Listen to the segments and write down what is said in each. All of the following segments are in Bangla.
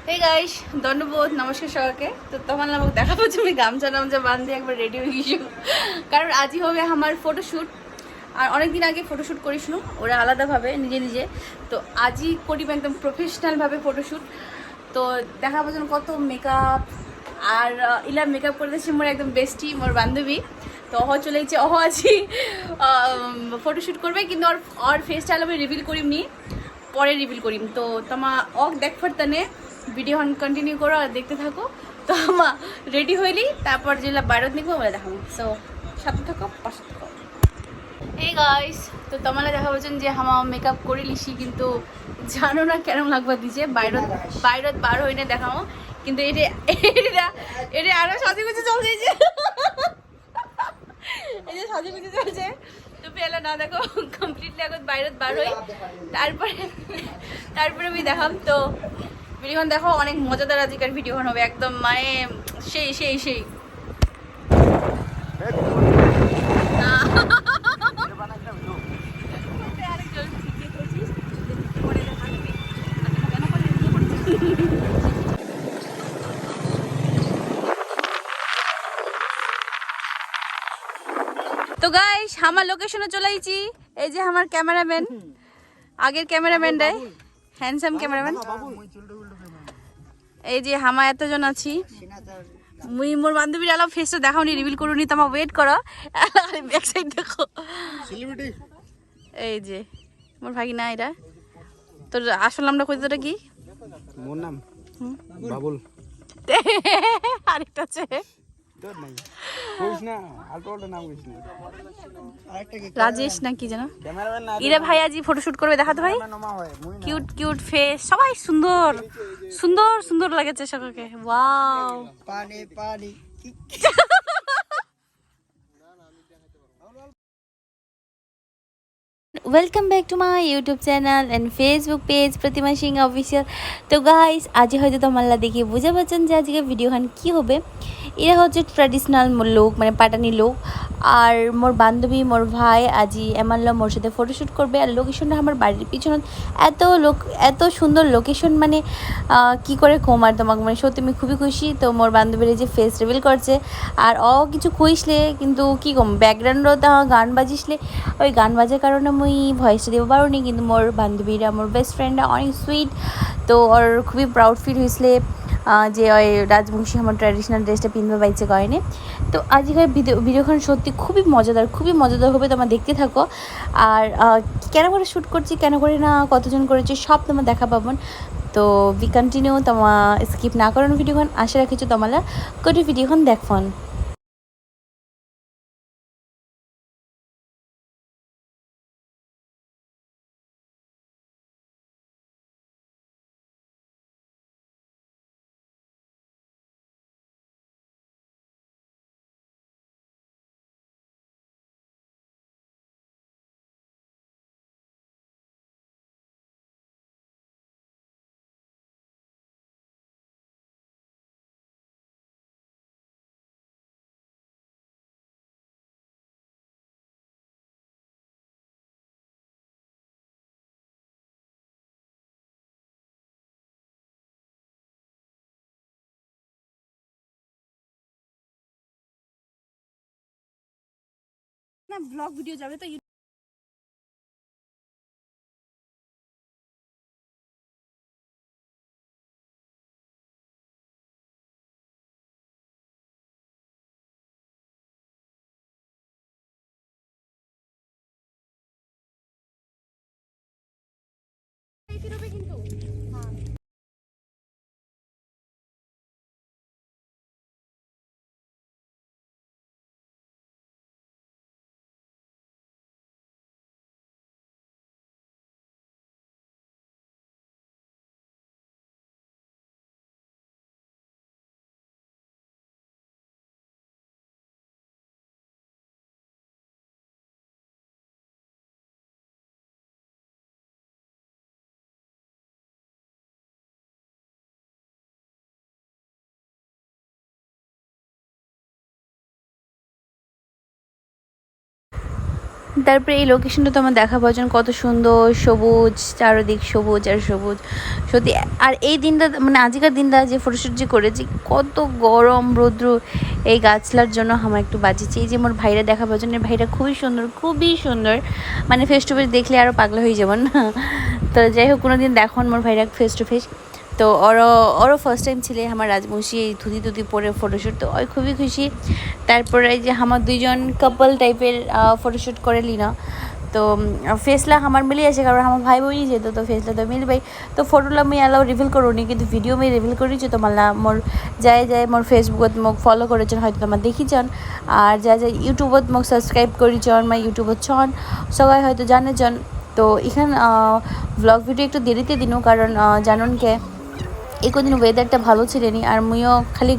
হে গাইস, ধন্যবাদ, নমস্কার সবাইকে। তো তখন আমাকে দেখা পাচ্ছে আমি গামছা টামছা বান্ধে একবার রেডি হয়ে গেছি, কারণ আজই হবে আমার ফটোশ্যুট। আর অনেকদিন আগে ফটোশ্যুট করিস না ওরা আলাদাভাবে নিজে নিজে, তো আজই করি একদম প্রফেশনালভাবে ফটোশ্যুট। তো দেখা পাচ্ছেন কত মেকআপ আর ইলা মেকআপ করে দিয়েছে মোর একদম বেস্টি মোর বান্ধবী। তো অহ চলে গেছে, অহ আছি ফটোশ্যুট করবে, কিন্তু ওর ওর ফেসটা আমি রিভিল করিমনি, পরে রিভিল করিম। তো তোমা অক দেখবার তানে ভিডিও কন্টিনিউ করো আর দেখতে থাকো। তো আমা রেডি হইলি তারপর যেগুলো বাইরে নিবো আমরা দেখাবো। সো সাথে থাকো, পাশে থাকো। এই গাইস, তো তোমার দেখা পাচ্ছেন যে হামা মেকআপ করে লিসি, কিন্তু জানো না কেমন লাগবা দিছে বাইরত বাইরত বার হই না দেখাও। কিন্তু এটা এটা এটা আরো সাজি গুজি চলছে, এই যে সাজি গুজি চলছে। তো পেলা না দেখো কমপ্লিটলি এখন বাইরত বার হই, তারপরে তারপরে আমি দেখাম। তো ভিডিওখন দেখো, অনেক মজাদার আজকের ভিডিওখন হবে একদম, মানে সেই সেই সেই। তো গাইস, আমার লোকেশনে চলে আইছি। এই যে আমার ক্যামেরাম্যান, আগের ক্যামেরাম্যানটাই হ্যান্ডসাম ক্যামেরাম্যান। এই যে হামা এতজন আছি, মুই মোর বান্ধবীর আলাপ ফেসটা দেখাও নি, রিভিল করুনি, তোমার ওয়েট করো। আরে ব্যাক সাইড দেখো, এই যে মোর ভাগিনা এরা। তোর আসল নামটা কই, তোটা কি? মোর নাম বাবুল। আরেকটা আছে তোর নাই কইস না, আলটো আলটো নাম কইস না। রাজেশ না কি জানো। ক্যামেরাম্যান না ইরা ভাই আজ ফটোশুট করবে, দেখাতো ভাই। নমা হয় মুই না। কিউট কিউট ফেস, সবাই সুন্দর সুন্দর সুন্দর লাগেছে সবাইকে। ওয়াও, পানি পানি welcome back to my YouTube channel and Facebook page Pratima Singh official. তো গাইস, আজ হয়তো তোমাল্লা দেখে বুঝে পাচ্ছেন যে আজকে ভিডিওখান কি হবে। এরা হচ্ছে ট্র্যাডিশনাল লোক, মানে পাটানি লোক। আর মোর বান্ধবী মোর ভাই আজি এমাল্লা মোর সাথে ফটোশ্যুট করবে। আর লোকেশনটা আমার বাড়ির পিছনে, এত সুন্দর লোকেশন, মানে কি করে কম আর তোমাকে, মানে সত্যি আমি খুবই খুশি। তো মোর বান্ধবীর যে ফেস রিভিল করছে, আর কিছু খুঁজলে কিন্তু কি কম ব্যাকগ্রাউন্ডও তা গান বাজিসলে, ওই গান বাজার কারণে মুই ভয়েসটা দিব পারোনি। কিন্তু মোর বান্ধবীরা মোর বেস্ট ফ্রেন্ডরা অনেক সুইট। তো ওর খুবই প্রাউড ফিল হয়েছিলে যে ওই রাজবংশী আমার ট্র্যাডিশনাল ড্রেসটা পিনবে পাইছে গয়নে। তো আজকের ভিডিওখান সত্যি খুবই মজাদার হবে, তোমরা দেখতে থাকো। আর কেন করে শ্যুট করছি, কেন করে না, কতজন করেছি, সব তোমার দেখা পাবেন। তো বি কন্টিনিউ, তোমার স্কিপ না করেন ভিডিওখান। আশা রাখিছো তোমালা কোটি ভিডিওখান দেখফন। না ব্লগ ভিডিও যাবে তো। তারপরে এই লোকেশনটা তো আমার দেখা পাওয়ার কত সুন্দর, সবুজ চারদিক, সবুজ আর সবুজ সত্যি। আর এই দিনটা মানে আজকের দিনটা যে ফটোশ্যুট যে করেছি, কত গরম রৌদ্র, এই গাছলার জন্য আমার একটু বাঁচিয়েছি। এই যে মোর ভাইরা দেখা পাওয়ার জন্য, ভাইরা খুবই সুন্দর, খুবই সুন্দর, মানে ফেস টু ফেস দেখলে আরও পাগলা হয়ে যাবেন না। তো যাই হোক, কোনো দিন দেখুন মোর ভাইরা ফেস টু ফেস। তো ওরও ফার্স্ট টাইম ছিলে আমার রাজবংশী এই ধুতি পরে ফটোশ্যুট, তো ওই খুবই খুশি। তারপরে এই যে আমার দুইজন কাপল টাইপের ফটোশ্যুট করে লিনা, তো ফেসলা আমার মিলিয়ে আছে, কারণ আমার ভাই বোনই যেত, তো ফেসলা তো মিলবেই। তো ফটোলা আমি এলাও রিভিল করুনি, কিন্তু ভিডিও আমি রিভিল করেছি। তোমার মোর যায় মোর ফেসবুকত মোক ফলো করেছেন, হয়তো তোমার দেখিছন। আর যায় ইউটিউবত মোক সাবস্ক্রাইব করেছন, মানে ইউটিউবত ছন সবাই হয়তো জানেছন। তো এখান ব্লগ ভিডিও একটু দেরিতে দিনু, কারণ জানুনকে এই কদিন ওয়েদারটা ভালো ছিলেনি, আর মুইও খালি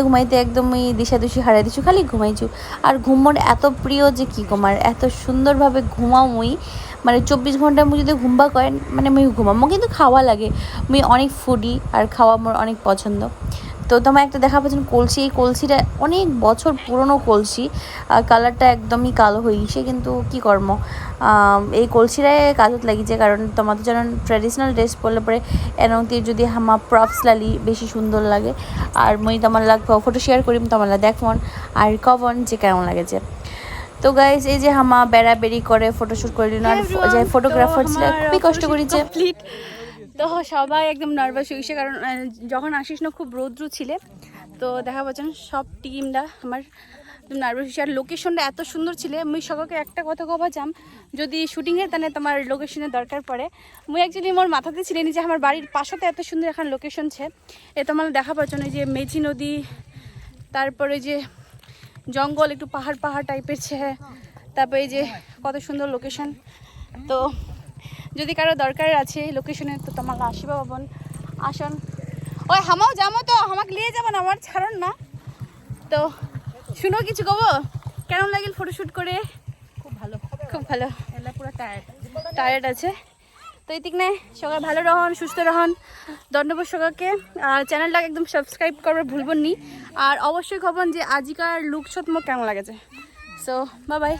ঘুমাইতে একদম মুই দিশাদুশি হারাই দিছু, খালি ঘুমাইছু। আর ঘুমোর এত প্রিয় যে কী কমার, এত সুন্দরভাবে ঘুমাও মুই, মানে 24 ঘন্টা মুই যদি ঘুমবা করেন মানে মুই ঘুমামো, কিন্তু খাওয়া লাগে। মুই অনেক ফুডি, আর খাওয়া মোর অনেক পছন্দ। তো তোমার একটা দেখা পাচ্ছেন কলসি, এই কলসিটা অনেক বছর পুরনো কলসি, কালারটা একদমই কালো হয়ে গেছে, কিন্তু কী কর্ম, এই কলসিটায় কাজত লাগিয়েছে। কারণ তোমাদের যেন ট্র্যাডিশনাল ড্রেস পরলে পরে এনতি যদি হামা প্রপস লালি বেশি সুন্দর লাগে। আর মুই তোমার ফটো শেয়ার করিম, তোমার দেখুন আর কবন যে কেমন লাগেছে। তো গাইজ এই যে হামা বেড়াবেড়ি করে ফটোশ্যুট করে নিল, আর যে ফটোগ্রাফার ছিল খুবই কষ্ট করেছে। তো সবাই একদম নার্ভাস হয়ে গেছে, কারণ যখন আসিস না খুব রৌদ্র ছিলে, তো দেখা পাচ্ছেন সব টিমটা আমার একদম নার্ভাস হয়েছে। আর লোকেশনটা এত সুন্দর ছিল, মুই সকলকে একটা কথা কবা চাম, যদি শুটিংয়ের তানে তোমার লোকেশনের দরকার পড়ে, মুই অ্যাকচুয়ালি মোর মাথাতে ছিলেন যে আমার বাড়ির পাশতে এত সুন্দর এখন লোকেশন ছে। এ তোমার দেখা পাচ্ছ না, যে মেচি নদী, তারপরে যে জঙ্গল, একটু পাহাড় টাইপের ছে, তারপরে এই যে কত সুন্দর লোকেশন। তো যদি কারো দরকার আছে লোকেশনে, তো তোমাকে আসিবা বাবন, আসন। ওই হামাও যাবো, তো আমাকে নিয়ে যাবেন, আমার ছাড়ন না। তো শুনো কিছু কব, কেমন লাগিল ফটোশ্যুট করে? খুব ভালো, এলা পুরো টায়ার্ড আছে। তো এইদিক নাই সবাই ভালো রহন, সুস্থ রহন, ধন্যবাদ সবাইকে। আর চ্যানেলটাকে একদম সাবস্ক্রাইব করবার ভুলবেন নি। আর অবশ্যই খবর যে আজিকার লুক শট মোর কেমন লাগেছে। So bye by.